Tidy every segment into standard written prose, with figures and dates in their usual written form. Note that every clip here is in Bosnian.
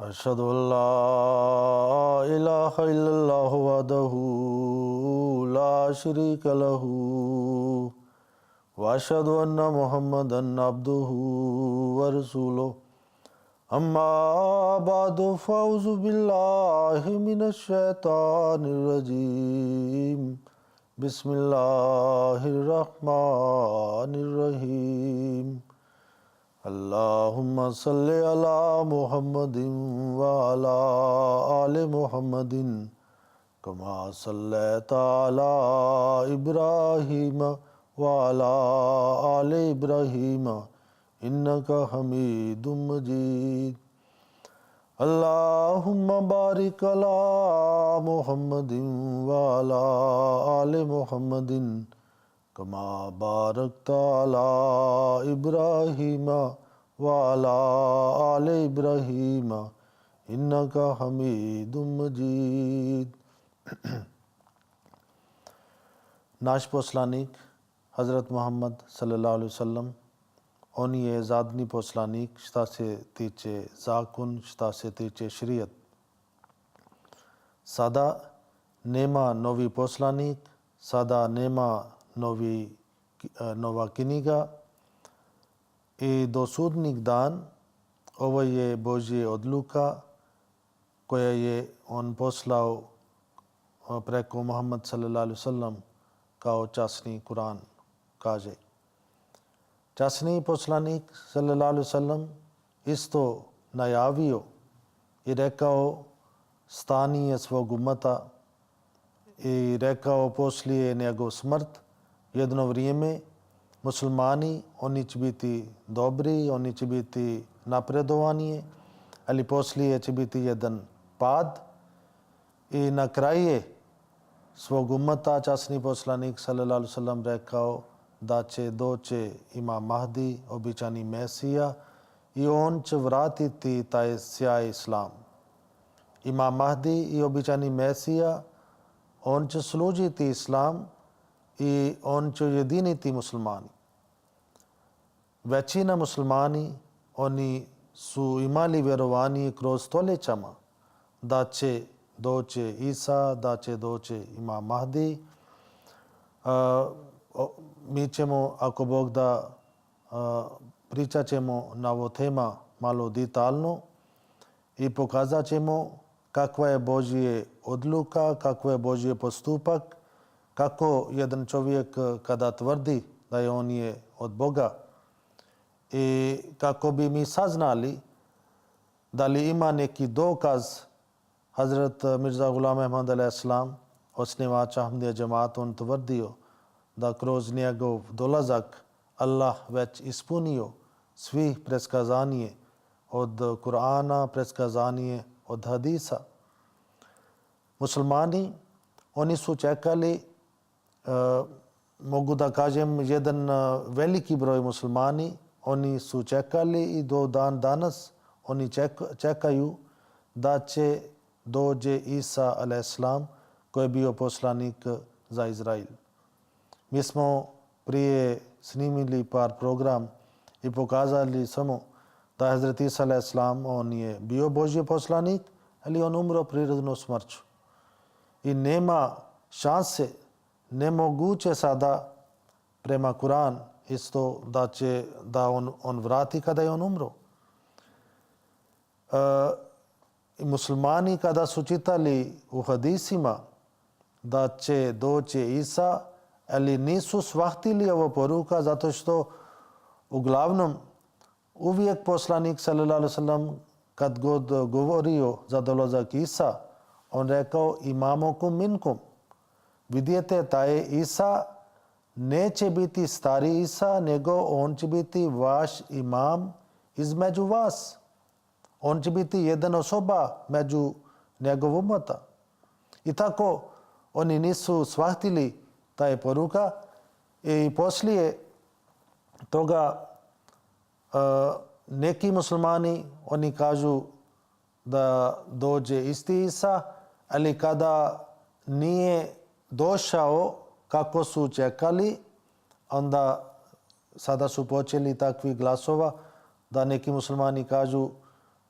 अशहदु अल्ला इलाहा इल्लल्लाहु वहदहु ला शरीका लहु व अशहदु अन्ना मुहम्मदन अब्दुहु व रसूलुहु अम्मा बादु फ़अऊज़ु बिल्लाहि मिनश शैतानिर रजीम बिस्मिल्लाहिर रहमानिर रहीम अल्लाहुम्मा सल्लि अला मुहम्मदिन व अला आलि मुहम्मदिन कमा सल्लैता अला इब्राहीम व अला आलि इब्राहीम इन्नका हमीदुम मजीद। अल्लाहुम्मा बारिक अला मुहम्मदिन व अला आलि मुहम्मदिन कमा बारकता अला इब्राहीम व अला आलि इब्राहीम इन्नका हमीदुम मजीद। नाश poslanik Hazrat Muhammad sallallahu alaihi wasallam on je zadnji poslanik šta se tiče zakon, šta se tiče šerijat. Sada nema novi poslanik, sada nema nova knjiga i do sudnjeg dan ovo je Božja odluka koja je on poslao preko Muhammad sallallahu alaihi wasallam kao časni Kur'an kaže. Časni poslanik sallallahu alaihi wasallam isto najavio i rekao stanje svog umata i rekao poslije njegov smrt jedno vrijeme muslimani oni će biti dobri, oni će biti napredovani, ali poslije će biti jedan pad i na kraju svog umata časni poslanik sallallahu alaihi wasallam rekao da će doći Imam Mahdi, običani Mesija, i on će vratiti taj sjaj islam. Imam Mahdi i običani Mesija, on će služiti islam i on će ujediniti muslimani. Većina muslimani, oni su imali vjerovanje kroz stoljećama da će doći Isa, da će doći Imam Mahdi. Mi ćemo, ako Bog da, pričat ćemo na ovo tema malo detaljno i pokazat ćemo kakva je Božja odluka, kakva je Božji postupak, kako jedan čovjek kada tvrdi da je on je od Boga i kako bi mi saznali da li ima neki dokaz. Hazrat Mirza Ghulam Ahmad alaihi salam, osnivač Ahmadija džemat, on tvrdio da kroz njegov dolazak Allah već ispunio svih predskazanje od Kur'ana, predskazanje od hadisa. Muslimani, oni su čekali, mogu da kažem, jedan veliki broj muslimani, oni su čekali i do dan danas oni čekaju da će dođe Isa a.s. koji je bio poslanik za Izrael. Mi smo prije snimili par program i pokazali samo da je Hazrat Isa a.s. on je bio Božji poslanik, ali on umro prirodnom smrću. I nema šanse, nemoguće sada prema Kur'an isto da on vrati kada je on umro. I muslimani kada su čitali u hadisima da će doći Isa, ali nisu shvatili ovo poruka zato što uglavnom uvijek poslanik sallallahu alejhi ve sellem kad god govorio za dolazak Isa, on rekao imamukum minkum. Vidite, taj Isa neće biti stari Isa, nego on će biti vaš imam između vas. On će biti jedna osoba među njegov umata. I tako oni nisu shvatili taj poruka i poslije toga neki muslimani oni kažu da dođe isti Isa, ali kada nije došao kako su čekali, onda sada su počeli takvi glasova da neki muslimani kažu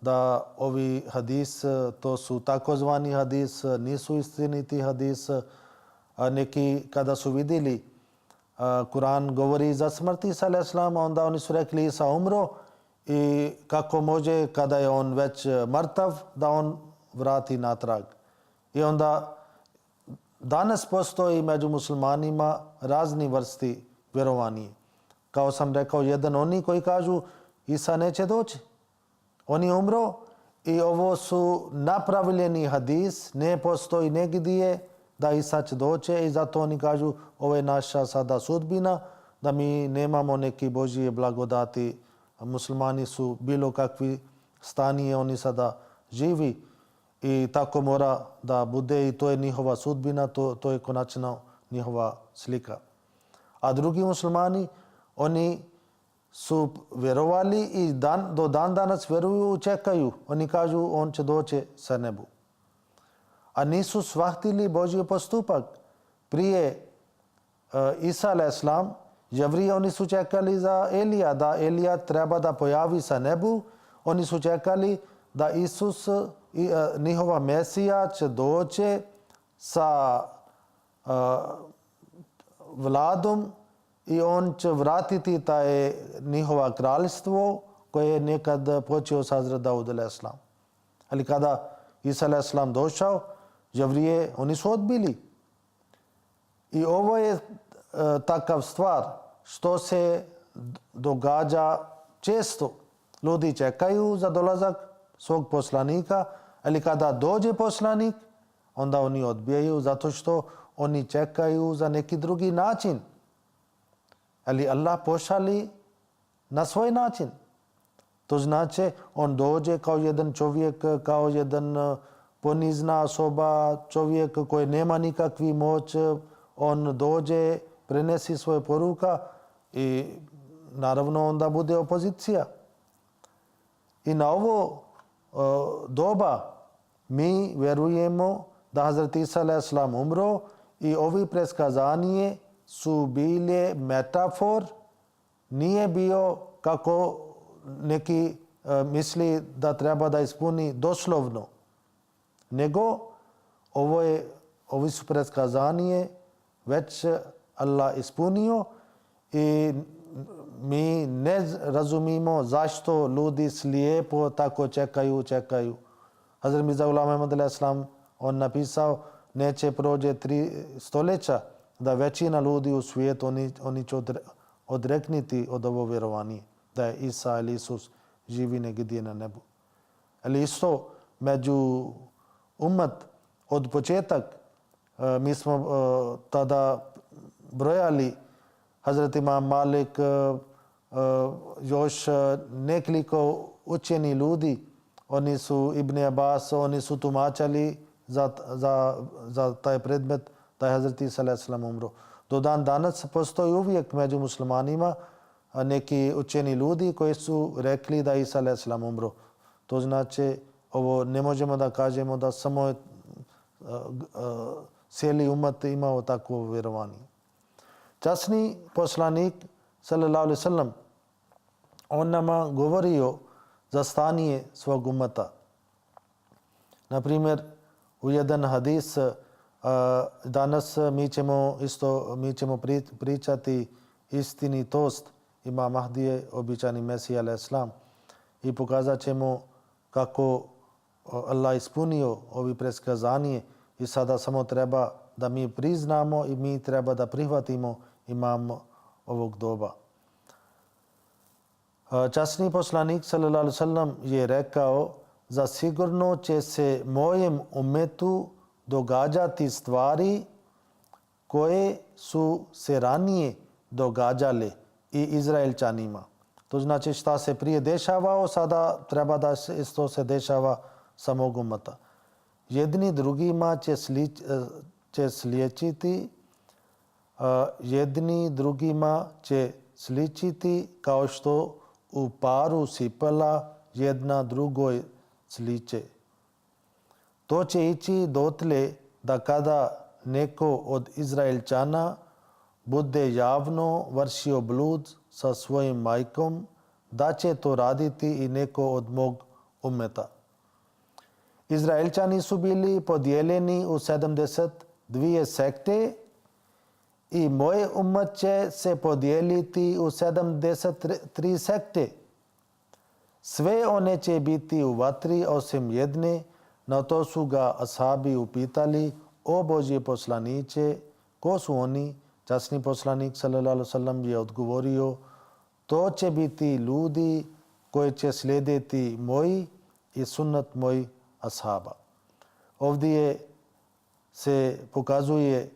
da ovi hadis, to su takozvani hadis, nisu istiniti hadis. Neki kada su vidjeli Kur'an govori za smrt Isa a.s. onda oni su rekli Isa umro i kako može kada je on već mrtav da on vrati natrag. I onda danas postoji među muslimanima razni vrsti vjerovanja. Kao sam rekao, jedan oni koji kažu Isa neće doći. On je umro i ovo su napravljeni hadis, ne postoji negdje da Isa će doći i zato oni kažu ovo je naša sada sudbina, da mi nemamo neke Božje blagodati. Muslimani su bilo kakvi stanije, oni sada živi i tako mora da bude i to je njihova sudbina, to je konačno njihova slika. A drugi muslimani, oni su vjerovali i do dan danas vjeruju, čekaju. Oni kažu on će doći sa nebu. A nisu shvatili Božji postupak. Prije Isa a.s. Jevriji oni su čekali za Elija, da Elija treba da pojavi sa nebu. Oni su čekali da Isus, njihova Mesija, će doći sa vladom i on će vratiti taj njihova kraljstvo koje je nekad počeo sa Hazrat Daud a.s. Ali kada Isa a.s. došao, Jevrije, oni su odbili. I ovo je takav stvar što se događa često. Ljudi čekaju za dolazak svog poslanika, ali kada dođe poslanik, onda oni odbijaju zato što oni čekaju za neki drugi način. Ali Allah pošali na svoj način. To znači on dođe kao jedan čovjek, kao jedan ponizna osoba, čovjek koji nema nikakvi moć, on dođe, prenesi svoje poruka i naravno onda bude opozicija. I na ovo doba mi vjerujemo da Hazrat Isa a.s. umro i ovi predskazanje su bile metafor, nije bio kako neki misli da treba da ispuni doslovno, nego ovi su predskazanje već Allah ispunio i mi ne razumimo zašto ljudi slijepo tako čekaju. Hazrat Mirza Ghulam Ahmad a.s. on napisao neće prođe 3 stoljeća da većina ljudi u svijetu oni će odrekniti od ovo vjerovanje da je Isa ili Isus živi negdje na nebu. Ali isto među umat od početak mi smo tada brojali Hazrat Imam Malik, još nekoliko učeni ljudi, oni su Ibn Abbas, oni su tumačali za taj predmet da je Hazrat Isa a.s. umro. Do dan danas postoji uvijek među muslimanima neki učeni ljudi koji su rekli da je Isa a.s. umro. To znači ovo ne možemo da kažemo da samo cijeli umat imao takvo vjerovanje. Časni poslanik sallallahu alejhi ve sellem on nama govorio za stanje svog umata. Na primjer, u jedan hadis danas mi ćemo pričati istinitost Imam Mahdije, običajni Mesija a.s. i pokazat ćemo kako Allah ispunio ovi predskazanje i sada samo treba da mi priznamo i mi treba da prihvatimo imam ovog doba. Časni poslanik sallallahu alejhi ve sellem je rekao za sigurno će se mojem umetu događati stvari koje su se ranije događale i Izraelčanima. To znači šta se prije dešavao, sada treba da isto se dešava samog umeta. Jedni drugima će sličiti, jedni drugima će sličiti kao što u paru sipala jedna drugoj sliče. To će ići dotle da kada neko od Izraelčana bude javno vršio blud sa svojim majkom, da će to raditi i neko od mog ummeta. Izraelčani su bili podijeljeni u 72 sekte i moj ummet će se podijeliti u 73 sekte. Sve one će biti u vatri osim jedne. Na to su ga ashabi upitali: o Božji poslaniče, ko su oni? Časni poslanik sallallahu alejhi ve sellem je odgovorio: to će biti ljudi koji će slijediti moji i sunnet mojih ashaba. Ovdje se pokazuje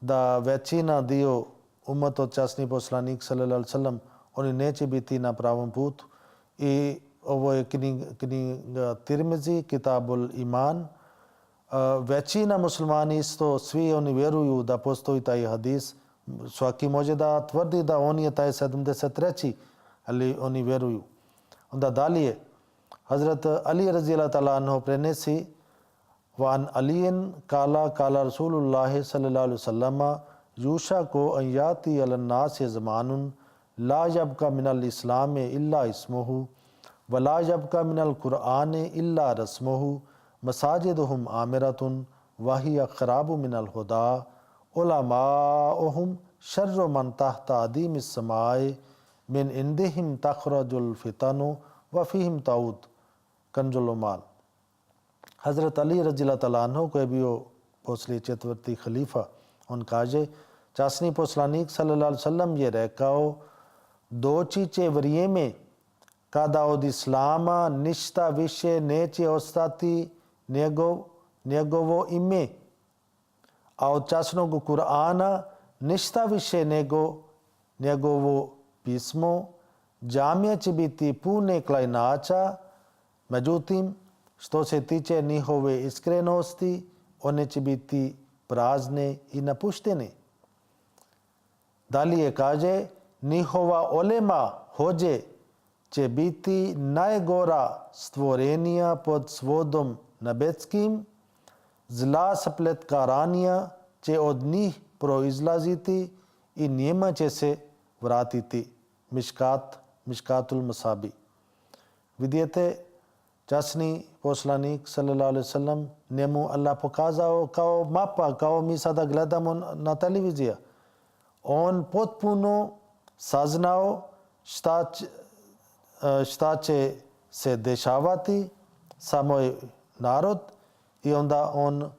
da većina dio ummeta časni poslanik sallallahu alejhi ve sellem oni neće biti na pravom putu. I ovo je knjiga Tirmizi, Kitabul Iman. Većina muslimani isto, svi oni vjeruju da postoji taj hadis. Svaki može da tvrdi da on je taj 73. ali oni vjeruju. Onda dalje, Hazrat Ali radijallahu ta'ala anhu prenesi: Van Aliyin kala Rasulullahi sallallahu alaihi wasallam yushaku an yati ala nasi zamanun la yabqa min al islami illa ismuhu wa la yabqa min al qur'ani illa rasmuhu masajiduhum amiratun wa hiya kharabu min al huda ulama'uhum sharru man tahta adim as-samai min indihim takhrajul fitanu wa fihim taud Kanzul Umal. Hazrat Ali radijallahu ta'ala anhu koji je bio poslije 4. halifa, on kaže: časni poslanik sallallahu alejhi ve sellem je rekao: doći će vrijeme kada od islama ništa više neće ostati njegovo ime, a od časnog Kur'ana ništa više nego njegovo pismo. Džamije će biti pune klanjača, međutim, što se tiče njihove iskrenosti, one će biti prazne i napuštene. Dalje kaže: njihova olema, hođe, će biti najgora stvorenija pod svodom nebeskim, zla spletkaranija će od njih proizlaziti i njima će se vratiti. Miškatul Masabi. Vidite, časni poslanik sallallahu alejhi ve sellem njemu Allah pokazao kao mapa, kao mi sada gledamo na televiziji. On potpuno saznao šta će se dešavati sa moj narod i onda on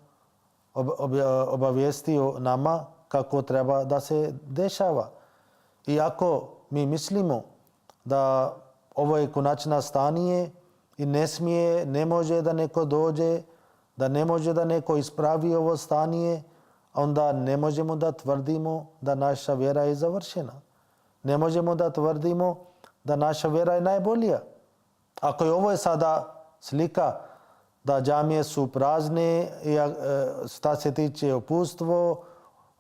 obavijestio nama kako treba da se dešava. I ako mi mislimo da ovo je konačna stanje i ne može da neko dođe, da ne može da neko ispravi ovo stanje, onda ne možemo da tvrdimo da naša vjera je završena. Ne možemo da tvrdimo da naša vjera je najbolja. Ako je ovo sada slika da džamije su prazne i šta se tiče opustvo,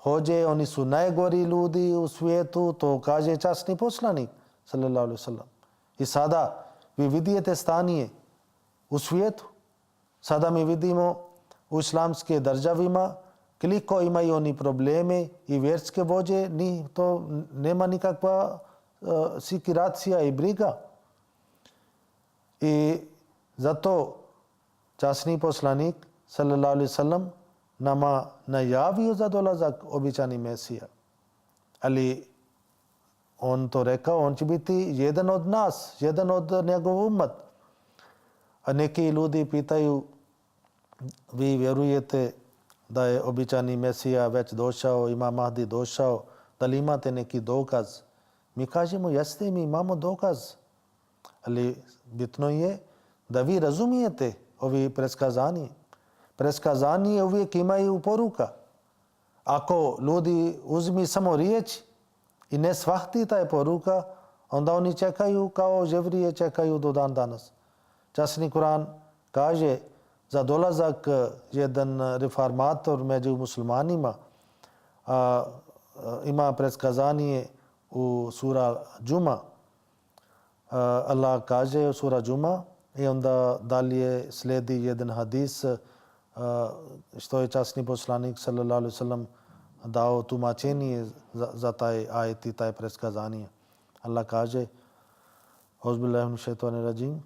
hođe, oni su najgori ljudi u svijetu, to kaže časni poslanik sallallahu alejhi ve sellem. I sada vi vidite stanje u svijetu. Sada mi vidimo u islamske državima koliko imaju oni probleme i vjerske vođe, to nema nikakva sikiracija i briga. I zato časni poslanik sallallahu alejhi ve sellem nama najavio za dolazak običani Mesija. Ali on to rekao, on će biti jedan od nas, jedan od njegov ummet. A neki ljudi pitaju: vi vjerujete da je običani Mesija već došao, ima Mahdi došao, da li imate neki dokaz? Mi kažemo: jeste, mi imamo dokaz. Ali bitno je da vi razumijete ovi predskazanje. Predskazanje uvijek imaju poruka. Ako ljudi uzmi samo riječ i ne shvati taj poruka, onda oni čekaju kao Jevrije čekaju do dan danas. Časni Kur'an kaže za dolazak jedan reformator među muslimanima, ima predskazanje u sura Džuma. Allah kaže u sura Džuma i onda dalje slijedi jedan hadis što je časni poslanik sallallahu alejhi ve sellem dao tumačenje za taj ajet i taj predskazanje. Allah kaže: Auzubillahi minash shaitanir rajim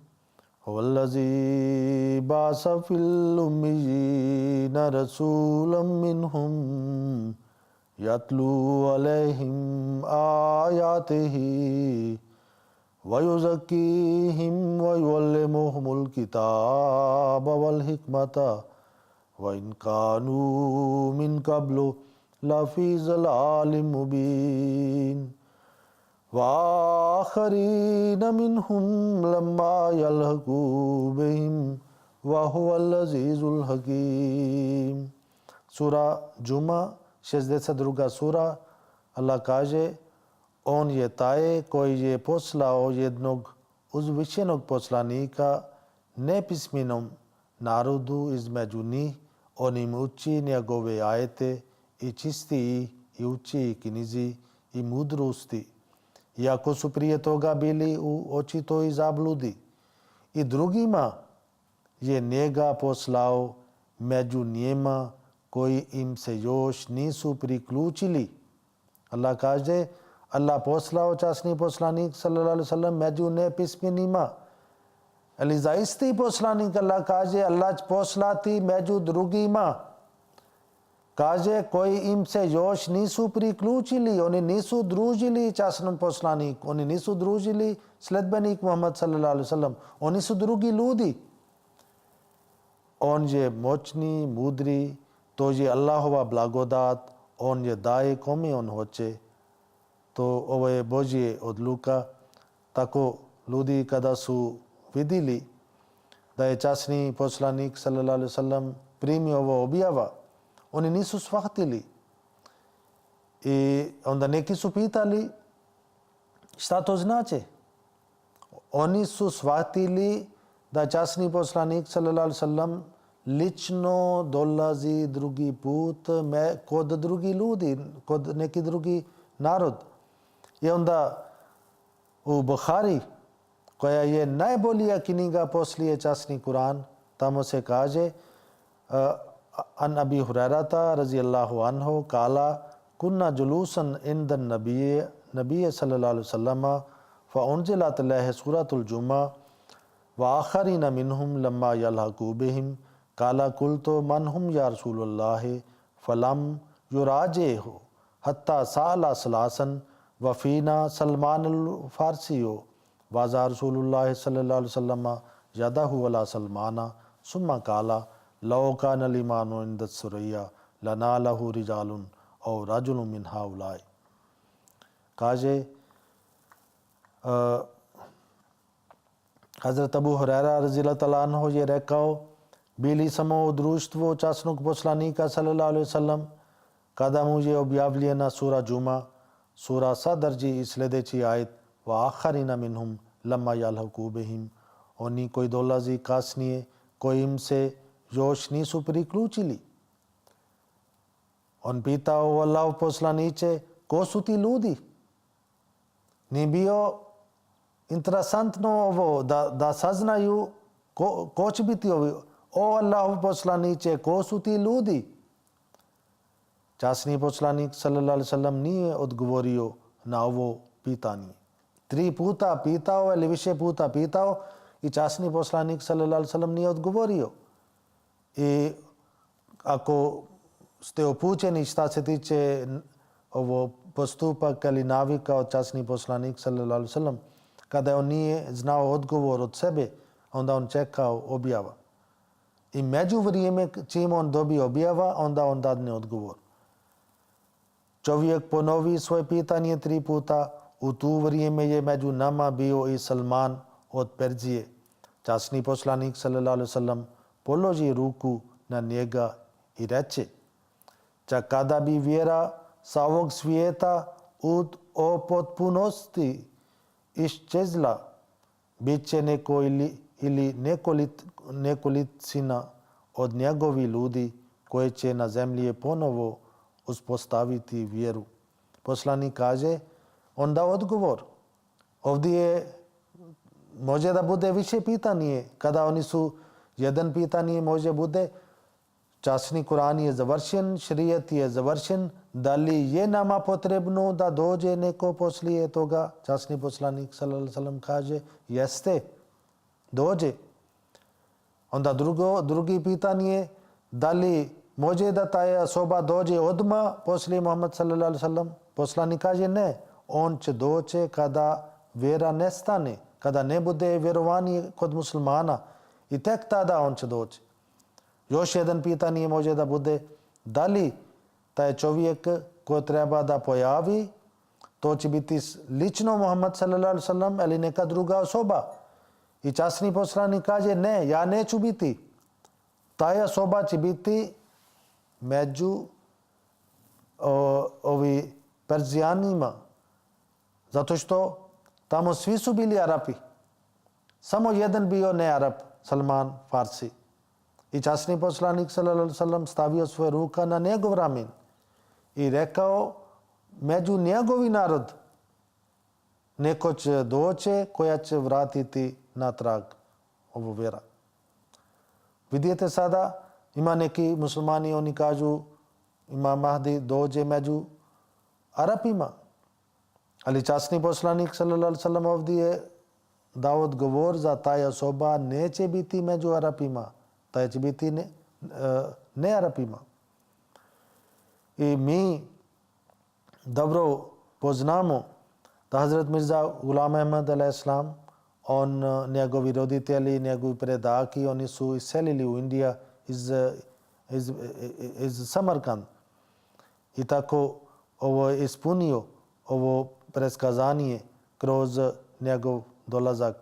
वल्लज़ी बाअस फ़िल उम्मिय्यीना रसूलन मिनहुम यत्लू अलैहिम आयातिही वयुज़क्कीहिम वयुअल्लिमुहुमुल किताब वल हिकमता व इन कानू मिन क़ब्लु लफ़ी ज़लालिम मुबीन वाखरीन मिनहुम लम्मा यल्हकू बिहिम वहुवल अज़ीज़ुल हकीम। सूरा जुमा 62 sura. Allah kaže, on je taj koji je poslao jednog uzvišenog poslanika nepismenom narodu između njih, on im uči njegove ajete i čisti ih i uči ih knjizi i mudrosti, iako su prije toga bili u očitoj zabludi. I drugima je njega poslao među njima koji im se još nisu priključili. Allah kaže, Allah poslao časni poslanik sallallahu alaihi wasallam među nepismenima. Ali za isti poslanik Allah kaže, Allah će poslati među drugima. Kaže, koji im se još nisu priključili, oni nisu družili časnom poslaniku, oni nisu družili sledbenik Muhammad sallallahu alaihi wasallam, oni su drugi ljudi. On je moćni, mudri, to je Allahova blagodat, on je daje kome on hoće. To ovo je Božje odluka. Tako ljudi kada su vidjeli da je časni poslanik sallallahu alaihi wasallam primio ovo objava, oni nisu shvatili. I onda neki su pitali šta to znači. Oni su shvatili da časni poslanik sallallahu alaihi wasallam lično dolazi drugi put kod drugi ljudi, kod neki drugi narod. I onda u Buhari, koja je najbolja knjiga poslije časni Kur'an, tamo se kaže an Abi Hurairata radijallahu anhu kala kunna julusan inda nabiyyi sallallahu alaihi wasallam fa unzilat alayhi suratul Jumu'ah wa akharina minhum lamma yalhaqu bihim काला कुल तो मन हम या रसूलुल्लाह फलम युराजे हो हत्ता साला सलासन वफ़ीना सलमान फ़ारसी हो वाज़ा रसूलुल्लाह सल्लल्लाहु अलैहि वसल्लम यदहु वला सलमाना सुम्मा काला लौका नलिमानो इंदत सुरैया लना लहु रिजालुन और रजुलुन मिन हाउलाई। काजे हज़रत अबू हुरैरा रज़ियल्लाहु तआला अन्हु je rekao, bili samo u društvu časnog poslanika sallallahu alaihi wasallam kada mu je objavljena sura Džuma. Sura sadrži i sljedeći ajet wa akharina minhum lamma yalhaqu bihim, oni koji dolazi kasnije, koji im se još nisu priključili. On pitao, Allahov poslanice, ko su ti ljudi? Nije bio interesantno ovo da saznaju ko će biti ovi. O Allahov poslanice, ko su ti ljudi? Časni poslanik sallallahu alaihi wasallam nije odgovorio na ovo pitanje. 3 puta pitao ili više puta pitao i časni poslanik sallallahu alaihi wasallam nije odgovorio. I ako ste upućeni šta se tiče ovo postupak ili navika od časni poslanik sallallahu alaihi wasallam, kada on nije znao odgovor od sebe, onda on čekao objava. I među vrijeme čim on dobije objava, onda on dadne odgovor. Čovjek ponovi svoje pitanje 3 puta, u tu vrijeme je među nama bio i Salman od Perzije. Časni poslanik sallallahu alaihi wasallam položi ruku na njega i reče, čak kada bi vjera sa ovog svijeta o potpunosti iščezla, bit će neko ili nekolicina od njegovi ljudi koji će na zemlji ponovo uspostaviti vjeru. Poslanik kaže, onda odgovor. Ovdje može da bude više pitanje. Kada oni su jedan pitanje može bude časni Kur'an je završen, šerijat je završen, da li je nama potrebno da dođe neko poslije toga? Časni poslanik sallallahu alejhi ve sellem kaže, jeste, dođe. Onda drugi pitanje je da li može da taj osoba dođe odmah poslije Muhammed sallallahu alaihi sallam. Poslanik kaže ne, on će doći kada vjera nestane, kada ne bude vjerovanje kod muslimana i tek tada on će doći. Još jedan pitanje može da bude da li taj čovjek koji treba da pojavi, to će biti lično Muhammed sallallahu alaihi sallam ili neka druga osoba. I časni poslanik kaže ne, ja neću biti. Ta osoba će biti među ovi Perzijanima. Zato što tamo svi su bili Arapi. Samo jedan bio ne Arap, Salman Farsi. I časni poslanik sallallahu alejhi ve sellem stavio svoje ruka na njegov ramen i rekao među njegovi narod neko će doći koja će vratiti natrag ovu vjera. Vidite sada, ima neki muslimani, oni kažu Imam Mahdi dođe među Arapima. Ali časni poslanik sallallahu alejhi ve sellem ovdje je dao odgovor za taj osoba neće biti među Arapima. Taj će biti ne Arapima. I mi dobro poznamo da Hazrat Mirza Ghulam Ahmad a.s. on, njegovi roditelji, njegovi predaki, oni su iselili u Indiju iz Samarkand. I tako ovo je ispunio ovo predskazanje kroz njegov dolazak.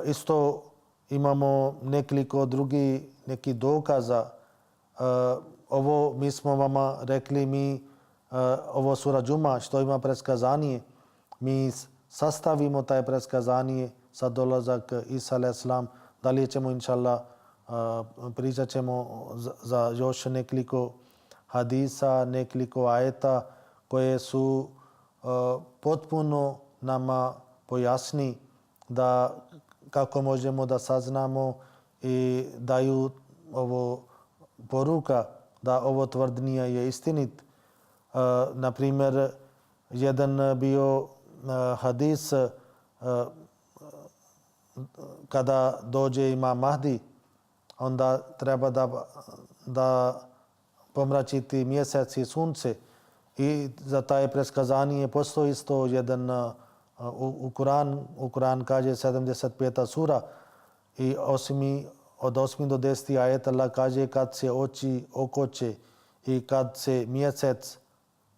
Isto imamo nekoliko drugih nekih dokaza. Ovo mi smo vama rekli, ovo sura Džuma što ima predskazanje, mi sastavimo taj predskazanje sa dolazak Isa a.s. Dalje ćemo, inšallah, pričat ćemo za još nekoliko hadisa, nekoliko ajeta koje su potpuno nama pojasni da kako možemo da saznamo i daju ovo poruka da ovo tvrdnija je istinit. Na primjer, jedan bio hadis kada dođe Imam Mahdi, onda treba da pomračiti mjesec i sunce. I za taj predskazanje postoji isto jedan u Kur'an kaže 75. sura i od 8. do 10. ajet Allah kaže kad se oči okoče i kad se mjesec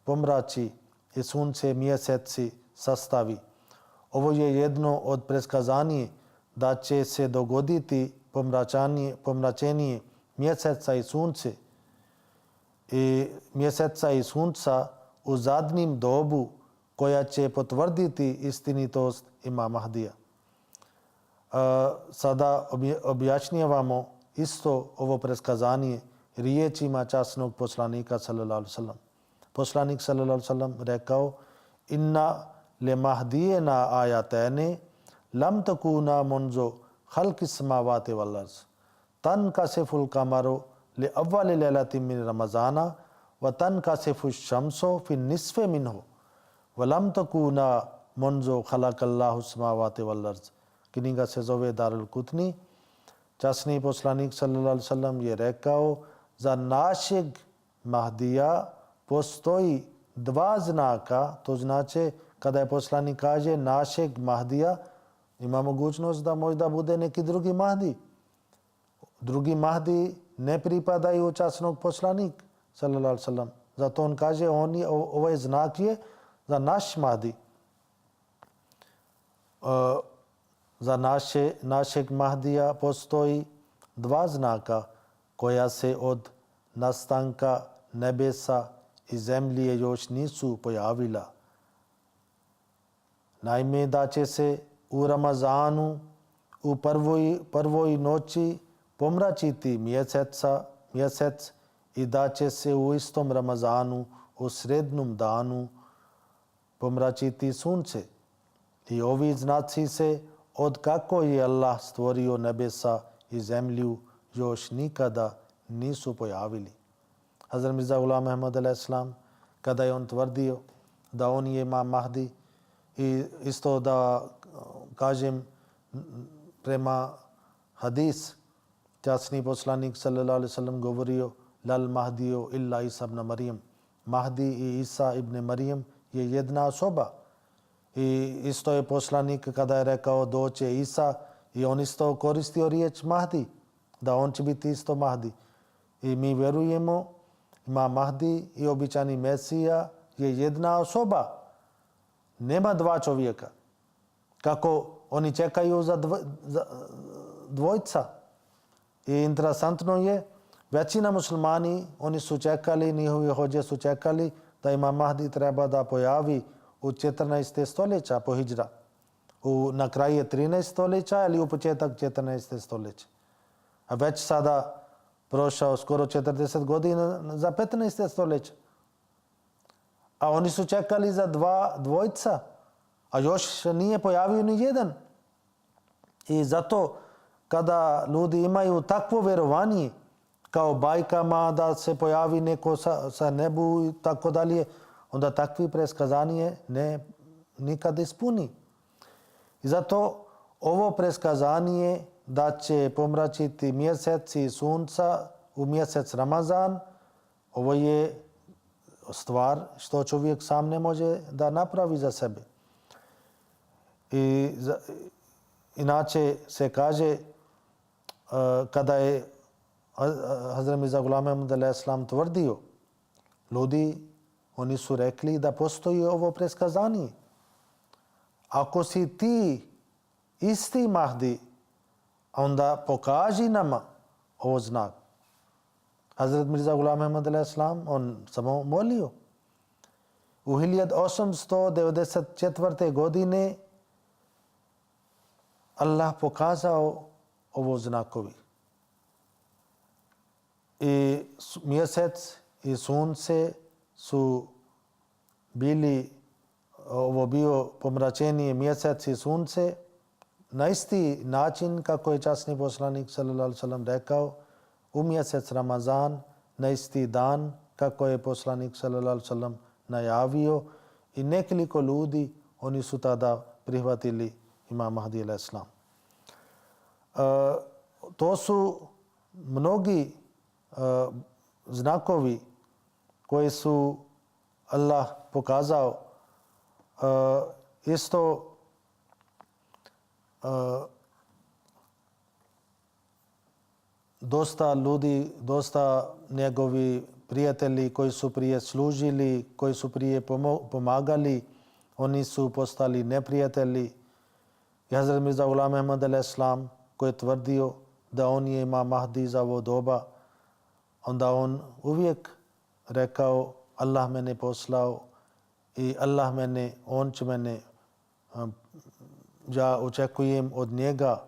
pomrači i sunce mjeseci sastavi. Ovo je jedno od predskazanje da će se dogoditi pomračenje mjeseca i sunce i mjeseca i sunca u zadnjem dobu koja će potvrditi istinitost Imama Mahdija. Sada objašnjavamo isto ovo predskazanje riječima časnog poslanika sallallahu alejhi ve sellem. Poslanik sallallahu alejhi ve sellem rekao: "Inna li mahdiyina ayatani lam takuna munzu khalqis samawati wal ard. Tankasiful qamaru li awwali laylatin min ramazana wa tankasifu ash-shamsu fi nisfi minhu wa lam takuna munzu khalaqallahu samawati wal ard." Knjiga se zove Darul Kutni. Časni poslanik sallallahu alejhi ve sellem je rekao za našeg Mahdija postoji dva znaka, to znači kada je poslanik kaže našeg Mahdija, ima mogućnost da možda bude neki drugi Mahdi. Drugi Mahdi ne pripadaju časnog poslanik sallallahu alejhi ve sellem. Zato on kaže ovaj znak je za naš Mahdi. Za našeg Mahdija postoji dva znaka koja se od nastanka nebesa i zemlje još nisu pojavila. Naime, da će se u Ramazanu u prvoj noći pomračiti mjesec i da će se u istom Ramazanu u srednjem danu pomračiti sunce. I ovi znaci se od kako je Allah stvorio nebesa i zemlju još nikada nisu pojavili. Hazrat Mirza Ghulam Ahmad a.s. kada je on tvrdio da on je Imam Mahdi i isto da kažem prema hadis časni poslanik sallallahu alaihi wasallam govorio lal mahdijo illa Isa ibn Marijem. Mahdi i Isa ibn Marijem je jedna osoba. I isto je poslanik kada je rekao doće Isa i on isto koristio riječ Mahdi, da on će biti isto Mahdi. I mi vjerujemo ima Mahdi i običani Mesija je jedna osoba. Nema dva čovjeka. Kako oni čekaju za dvojca. I interesantno je, većina muslimani, oni su čekali, njihovi hođe su čekali da ima Mahdi treba da pojavi u 14. stoljeća po hidžra. Na kraju 13. stoljeća ili u početak 14. stoljeća. A već sada prošao skoro 40 godina za 15. stoljeća. A oni su čekali za dvojca, a još nije pojavio ni jedan. I zato kada ljudi imaju takvo vjerovanje kao bajkama da se pojavi neko sa nebu i tako dalje, onda takvi preskazanje ne nikad ispuni. I zato ovo preskazanje da će pomračiti mjesec i sunca u mjesec Ramazan, ovo je stvar što čovjek sam ne može da napravi za sebe. I inače se kaže kada je Hazrat Mirza Ghulam Ahmad alejhi selam tvrdio, ljudi oni su rekli da postoji ovo preskazanje. Ako si ti isti Mahdi, onda pokaži nama ovo znak. Hazrat Mirza Ghulam Ahmad alejhi selam on samo molio. U 1894. godine Allah pokazao ovo znakovi. I mjesec i sunce su bili, ovo bio pomračenije mjesec i sunce, na isti način kako je časni poslanik sallallahu alejhi ve sellem rekao, u mjesec Ramazan, na isti dan kako je poslanik sallallahu alejhi ve sellem najavio i nekoliko ljudi oni su tada prihvatili Imam Mahdi alejhi selam. To su mnogi znakovi koji su Allah pokazao. Isto dosta ljudi, dosta njegovi prijatelji koji su prije služili, koji su prije pomagali, oni su postali neprijatelji. I Hazrat Mirza Ghulam Ahmad alejhi selam koji je tvrdio da on je Imam Mahdi za ovo doba, onda on uvijek rekao Allah mene poslao i Allah mene, on će mene, ja očekujem od njega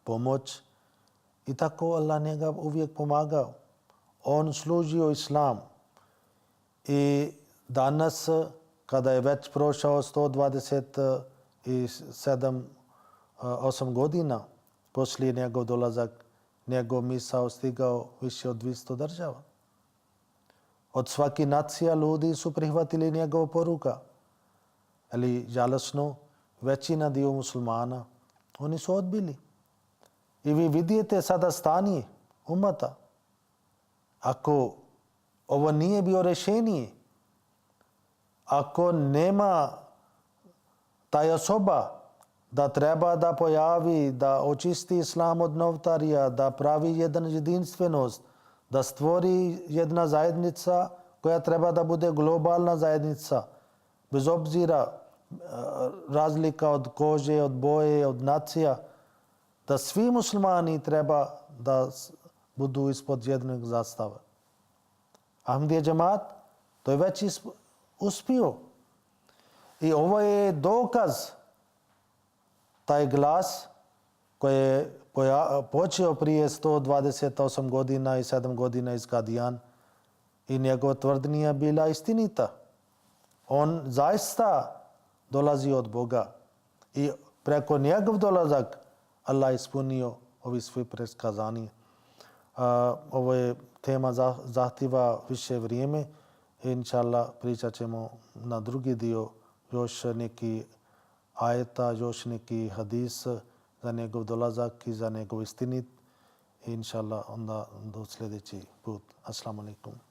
pomoć. I tako Allah njega uvijek pomagao. On služio Islam. I danas, kada je već prošao 127-8 godina poslije njegov dolazak, njegov misao stigao više od 200 država. Od svake nacija ljudi su prihvatili njegov poruka. Ali žalosno, većina dio muslimana, oni su odbili. I vi vidite sada stanje umata. Ako ovo nije bio rješenje, ako nema taj osoba da treba da pojavi, da očisti islam od novtarija, da pravi jedan jedinstvenost, da stvori jedna zajednica koja treba da bude globalna zajednica, bez obzira razlika od kože, od boje, od nacija, da svi muslimani treba da budu ispod jednog zastava. Ahmadija džemat to je već uspio. I ovo je dokaz, taj glas koji je počeo prije 128 godina i 7 godina iz Kadijan i njegova tvrdnja bila istinita. On zaista dolazi od Boga i preko njegov dolazak Allah ispunio ovi svi preskazani. Ovo je tema zahtjeva više vrijeme. Inšallah pričat ćemo na drugi dio još neki ajeta, još neki hadis za njegov dolazak i za njegov istinit. inshallah onda do sljedeći put. Assalamu alaikum.